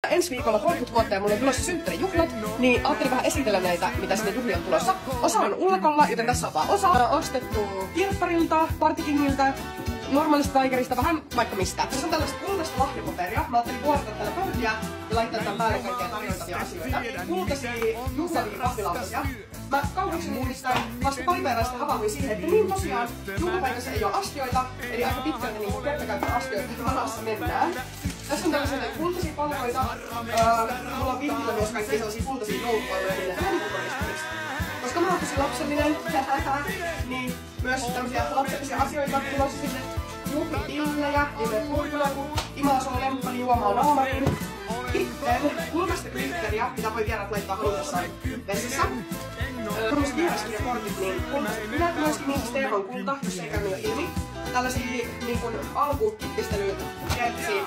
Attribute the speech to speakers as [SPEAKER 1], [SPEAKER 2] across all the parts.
[SPEAKER 1] Ensi viikolla 30 vuotta ja mulla on tulossa synttärijuhlat, niin ajattelin vähän esitellä näitä, mitä sinne juhliin on tulossa. Osa on ulkolla, joten tässä on vaan osa. Ostettu Kirpparilta, Partikingiltä, normaalista Tigerista, vähän vaikka mistä. Tässä on tällaista kultaista lahjapaperia. Mä ajattelin vuorata tällä pöytiä ja laittaa tämän päälle kaikkia tarjontavia asioita. Kultaisia juhlavia kahvilautasia. Mä kauheasti muistan, vasta pari päivää sitten havahduin siihen, että niin tosiaan juhlapaikassa ei ole astioita, eli aika pitkälti niin kertakäyttöastioiden varassa mennään. Tässä on tällaisia kultaisia palloita. Mulla on vihkillä myös kaikkia sellaisia kultaisia joulupalloja, millä hänikukoristumiksi. Koska mä oon tosi lapsellinen, niin myös tämmöisiä lapsellisia asioita tulossa sinne. Juhlitillejä, nimet purkulaku, Imasoo lemppari juomaa naamarin. Sitten kultaista glitteriä, mitä voi vieraat laittaa halutessaan vessassa. Tämmöiset vieraskirjakortit, niin kultaiset ylät myöskin, niistä Stefan kulta, jos ei käynyt jo ilmi. Tällaisia niin kuin alkupistelyyn kertisiä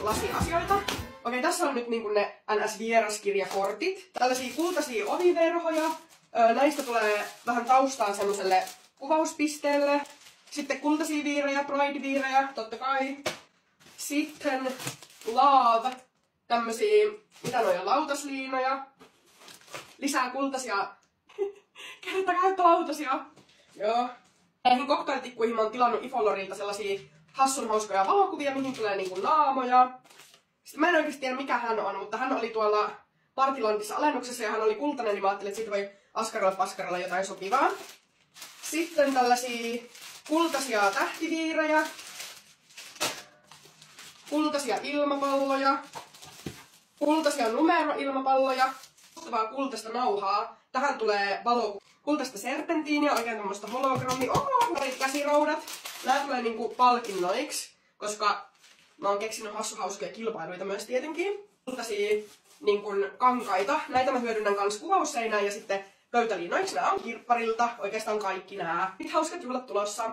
[SPEAKER 1] lasiasioita. Okei, tässä on nyt niin kuin ne NS-vieraskirjakortit. Tällaisia kultaisia oviverhoja. Näistä tulee vähän taustaa semmoiselle kuvauspisteelle. Sitten kultaisia viirejä, Pride-viirejä, totta kai. Sitten Love, tämmösiä, mitä noja, lautasliinoja. Lisää kultaisia kertakäyttölautasia. Joo. Näihin cocktailtikkuihin mä oon tilannut Ifolorilta sellaisia hassun hauskoja valokuvia, mihin tulee niinku naamoja. Sitten mä en oikeesti tiedä mikä hän on, mutta hän oli tuolla Partilandissa alennuksessa ja hän oli kultainen, niin mä ajattelin, että siitä voi askaralla paskaralla jotain sopivaa. Sitten tällaisia kultaisia tähtiviirejä. Kultaisia ilmapalloja. Kultaisia numeroilmapalloja. Kultavaa kultaista nauhaa. Tähän tulee valo kultaista serpentiinia, oikein tämmöistä hologrammi. Käsiraudat. Nää tulee niinku palkinnoiksi, koska mä oon keksinyt hauskoja kilpailuita myös tietenkin. Kultaisia niin kankaita. Näitä mä hyödynnän kans kuvausseinään ja sitten pöytäliinoiksi. Nää on Kirpparilta. Oikeastaan kaikki nää. Nyt hauskat juhlat tulossa.